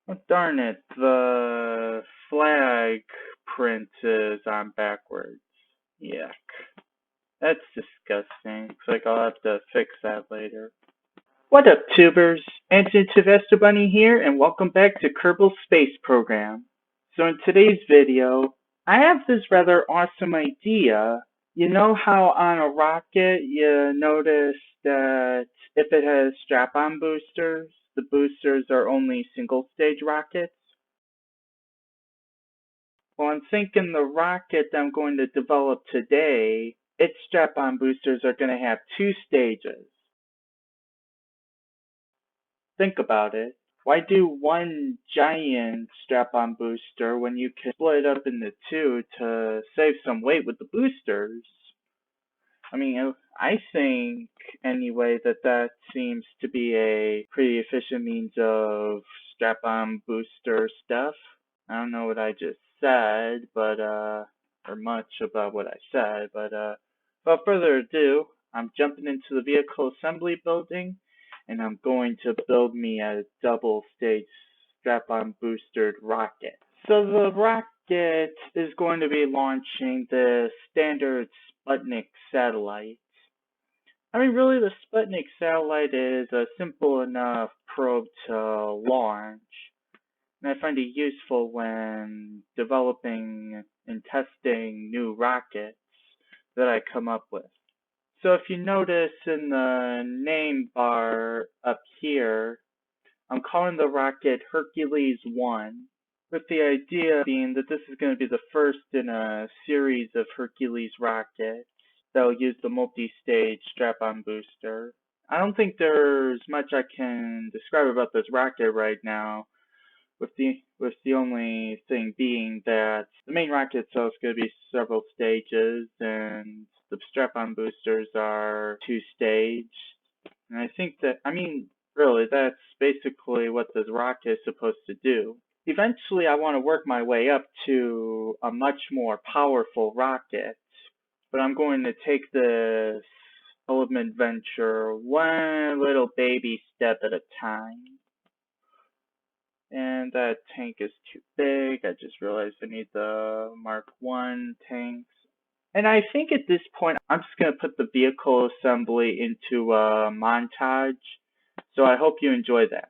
Oh, darn it, the flag print is on backwards. Yuck. That's disgusting. Looks like I'll have to fix that later. What up, tubers? Anti-Investor Bunny here, and welcome back to Kerbal Space Program. So in today's video, I have this rather awesome idea. You know how on a rocket you notice that if it has strap-on boosters, the boosters are only single-stage rockets? Well, I'm thinking the rocket that I'm going to develop today, its strap-on boosters are going to have two stages. Think about it. Why do one giant strap-on booster when you can split it up into two to save some weight with the boosters? I mean, I think anyway that seems to be a pretty efficient means of strap-on booster stuff. I don't know what I just said, but or much about what I said, but without further ado, I'm jumping into the vehicle assembly building, and I'm going to build me a double-stage strap-on boosted rocket. So the rocket is going to be launching the standard Sputnik satellite. I mean, really, the Sputnik satellite is a simple enough probe to launch, and I find it useful when developing and testing new rockets that I come up with. So if you notice in the name bar up here, I'm calling the rocket Hercules 1, with the idea being that this is going to be the first in a series of Hercules rockets that will use the multi-stage strap-on booster. I don't think there's much I can describe about this rocket right now, with the only thing being that the main rocket itself is going to be several stages, and the strap-on boosters are two-stage. And I think that, I mean, really, that's basically what this rocket is supposed to do. Eventually, I want to work my way up to a much more powerful rocket, but I'm going to take this ultimate venture one little baby step at a time. And that tank is too big. I just realized I need the Mark 1 tanks. And I think at this point, I'm just going to put the vehicle assembly into a montage. So I hope you enjoy that.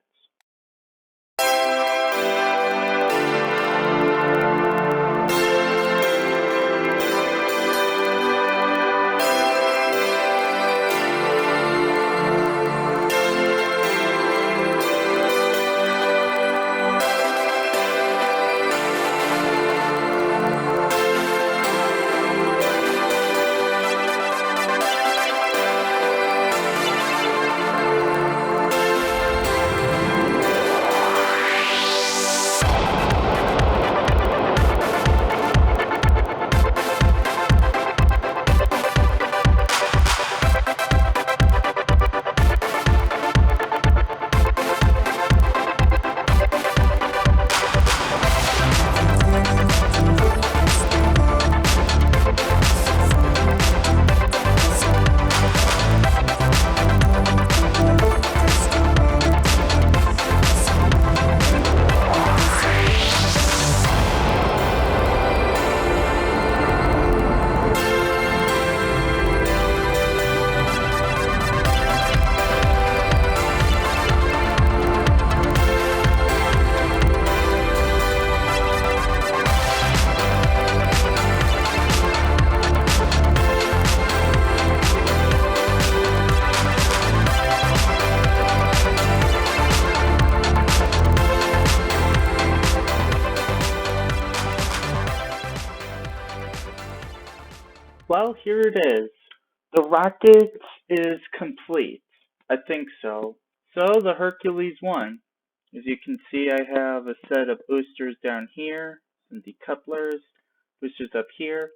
Well, here it is. The rocket is complete. I think so. So the Hercules 1. As you can see, I have a set of boosters down here, some decouplers, boosters up here.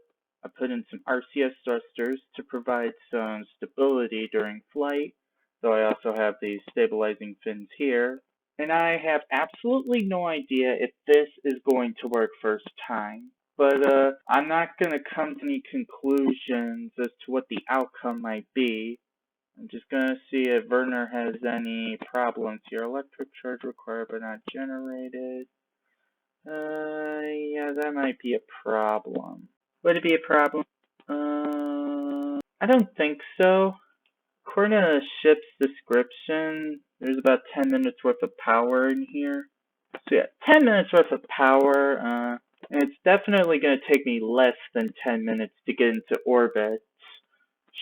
I put in some RCS thrusters to provide some stability during flight, though I also have these stabilizing fins here. And I have absolutely no idea if this is going to work first time. But I'm not going to come to any conclusions as to what the outcome might be. I'm just gonna see if Werner has any problems here. Electric charge required but not generated. Yeah, that might be a problem. Would it be a problem? I don't think so. According to the ship's description, there's about 10 minutes worth of power in here. So yeah, 10 minutes worth of power, and it's definitely going to take me less than 10 minutes to get into orbit,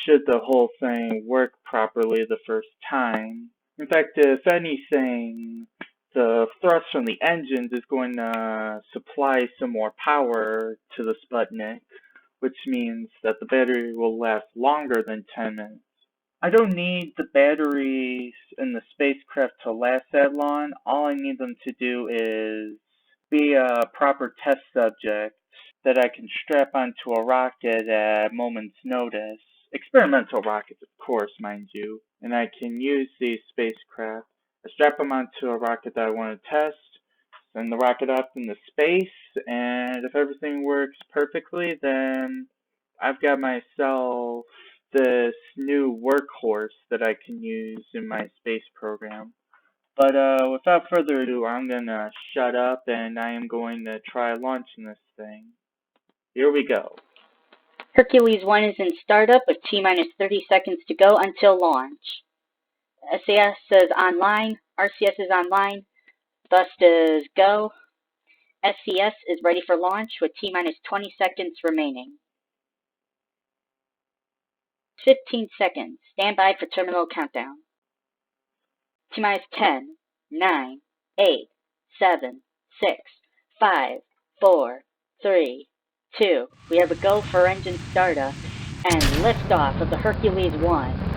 should the whole thing work properly the first time. In fact, if anything, the thrust from the engines is going to supply some more power to the Sputnik, which means that the battery will last longer than 10 minutes. I don't need the batteries in the spacecraft to last that long. All I need them to do is be a proper test subject that I can strap onto a rocket at a moment's notice. Experimental rockets, of course, mind you. And I can use these spacecraft. I strap them onto a rocket that I want to test, send the rocket up into space, and if everything works perfectly, then I've got myself this new workhorse that I can use in my space program. But without further ado, I'm going to shut up and I am going to try launching this thing. Here we go. Hercules 1 is in startup with T-minus 30 seconds to go until launch. SAS is online, RCS is online, thrust is go. SCS is ready for launch with T-minus 20 seconds remaining. 15 seconds. Stand by for terminal countdown. T-minus 10, 9, 8, 7, 6, 5, 4, 3, 2. We have a go for engine startup and liftoff of the Hercules 1.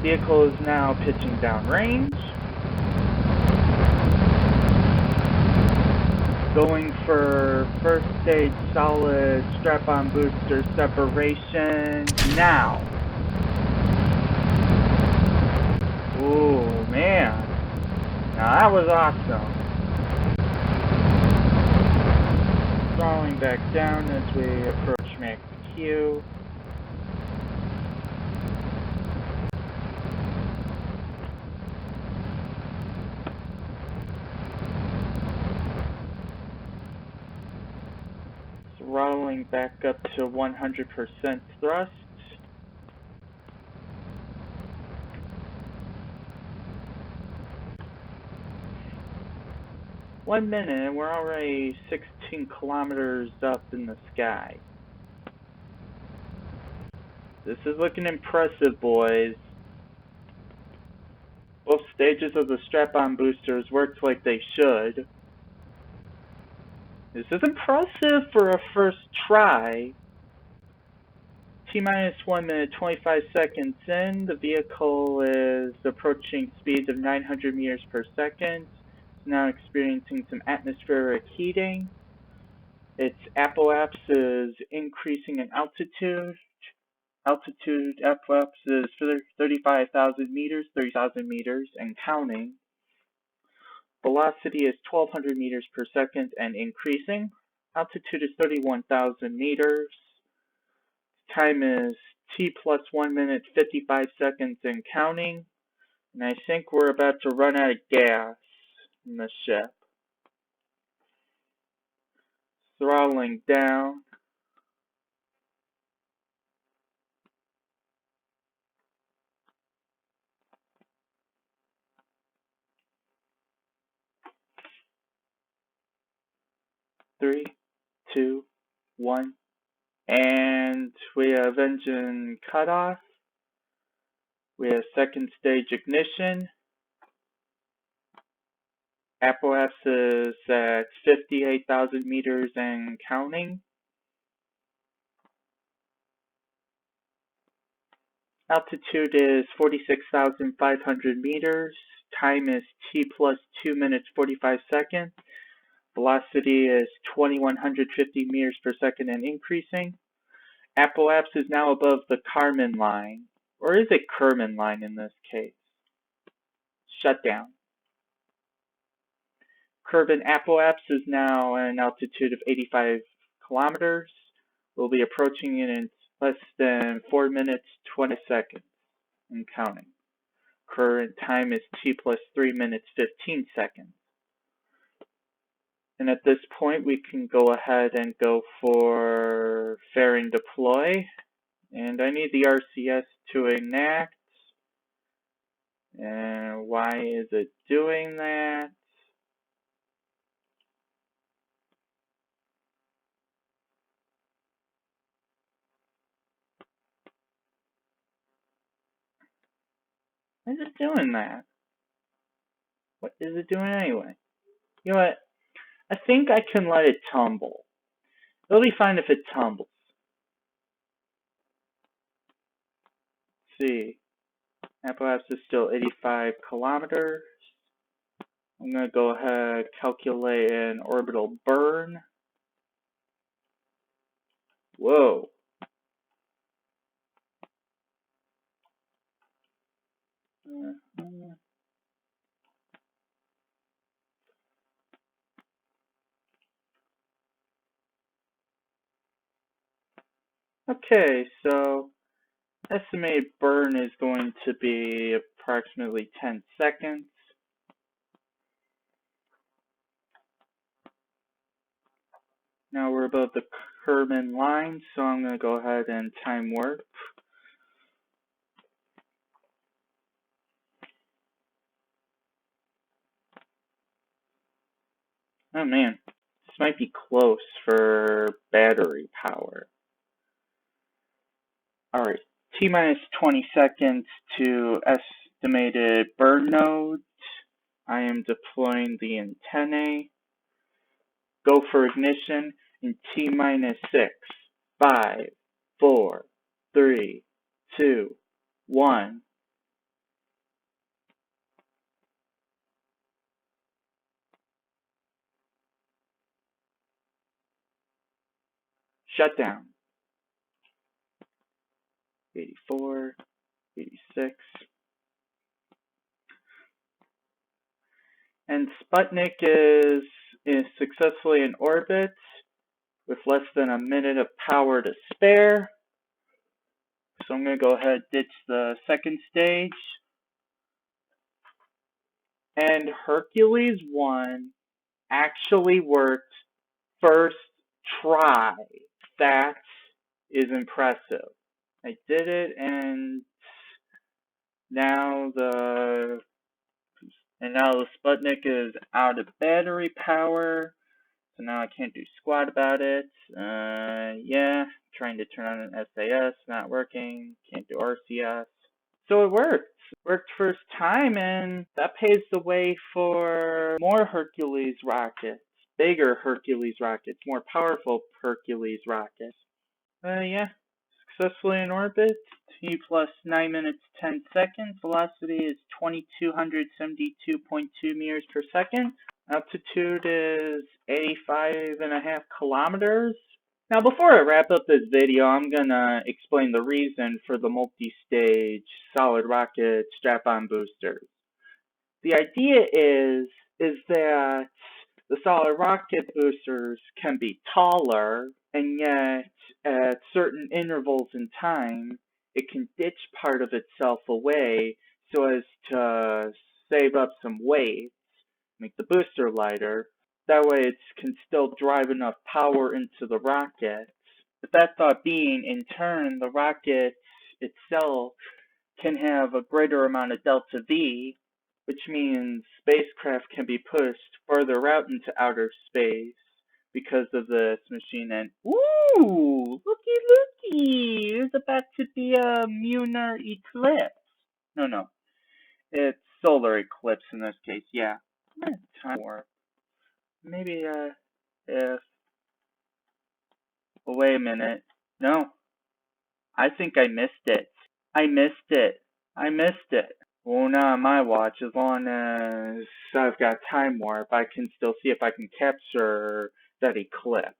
Vehicle is now pitching downrange. Going for first stage solid strap-on booster separation now. Ooh, man. Now that was awesome. Throttling back down as we approach max Q. Throttling back up to 100% thrust. One minute and we're already 16 kilometers up in the sky. This is looking impressive, boys. Both stages of the strap-on boosters worked like they should. This is impressive for a first try. T-minus 1 minute 25 seconds in, the vehicle is approaching speeds of 900 meters per second. It's now experiencing some atmospheric heating. Its apoapse is increasing in altitude. Altitude apoapse is 35,000 meters, 30,000 meters, and counting. Velocity is 1,200 meters per second and increasing. Altitude is 31,000 meters. Time is T plus 1 minute 55 seconds and counting. And I think we're about to run out of gas in the ship. Throttling down. Three, two, one. And we have engine cutoff. We have second stage ignition. Apoapse is at 58,000 meters and counting. Altitude is 46,500 meters. Time is T plus 2 minutes 45 seconds. Velocity is 2,150 meters per second and increasing. Apoapse is now above the Kármán line. Or is it Kármán line in this case? Shutdown. Kerbin Apoapse is now at an altitude of 85 kilometers. We'll be approaching it in less than 4 minutes, 20 seconds and counting. Current time is T plus 3 minutes, 15 seconds. And at this point, we can go ahead and go for fairing deploy. And I need the RCS to enact. And why is it doing that? Why is it doing that? What is it doing anyway? You know what? I think I can let it tumble. It'll be fine if it tumbles. Let's see. Apoapse is still 85 kilometers. I'm going to go ahead and calculate an orbital burn. Whoa. Okay, so estimated burn is going to be approximately 10 seconds. Now we're above the Kerbin line, so I'm going to go ahead and time warp. Oh man, this might be close for battery power. Alright, T minus 20 seconds to estimated burn node. I am deploying the antennae. Go for ignition in T minus 6, 5, 4, 3, 2, 1. Shut down. 84, 86. And Sputnik is successfully in orbit with less than a minute of power to spare. So I'm going to go ahead and ditch the second stage. And Hercules 1 actually worked first try. That is impressive. I did it, and now the Sputnik is out of battery power. So now I can't do squat about it. Yeah, trying to turn on an SAS, not working. Can't do RCS. So it worked. Worked first time, and that paves the way for more Hercules rockets. Bigger Hercules rockets, more powerful Hercules rockets. Yeah, successfully in orbit. T plus 9 minutes 10 seconds. Velocity is 2272.2 meters per second. Altitude is 85.5 kilometers. Now, before I wrap up this video, I'm gonna explain the reason for the multi-stage solid rocket strap-on boosters. The idea is that the solid rocket boosters can be taller, and yet at certain intervals in time, it can ditch part of itself away so as to save up some weight, make the booster lighter. That way it can still drive enough power into the rocket. With that thought being, in turn, the rocket itself can have a greater amount of delta V, which means spacecraft can be pushed further out into outer space because of this machine. And ooh, looky, there's about to be a lunar eclipse. No, it's solar eclipse in this case. Yeah, time warp. Maybe if. Well, wait a minute. No, I think I missed it. I missed it. Well, not on my watch. As long as I've got time warp, I can still see if I can capture that eclipse.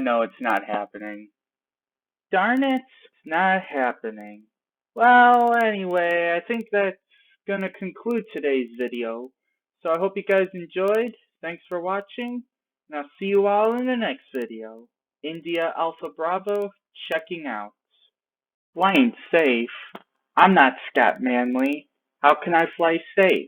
No, it's not happening. Darn it, it's not happening. Well, anyway, I think that's gonna conclude today's video. So I hope you guys enjoyed. Thanks for watching, and I'll see you all in the next video. India Alpha Bravo checking out. Flying safe? I'm not Scat Manly. How can I fly safe?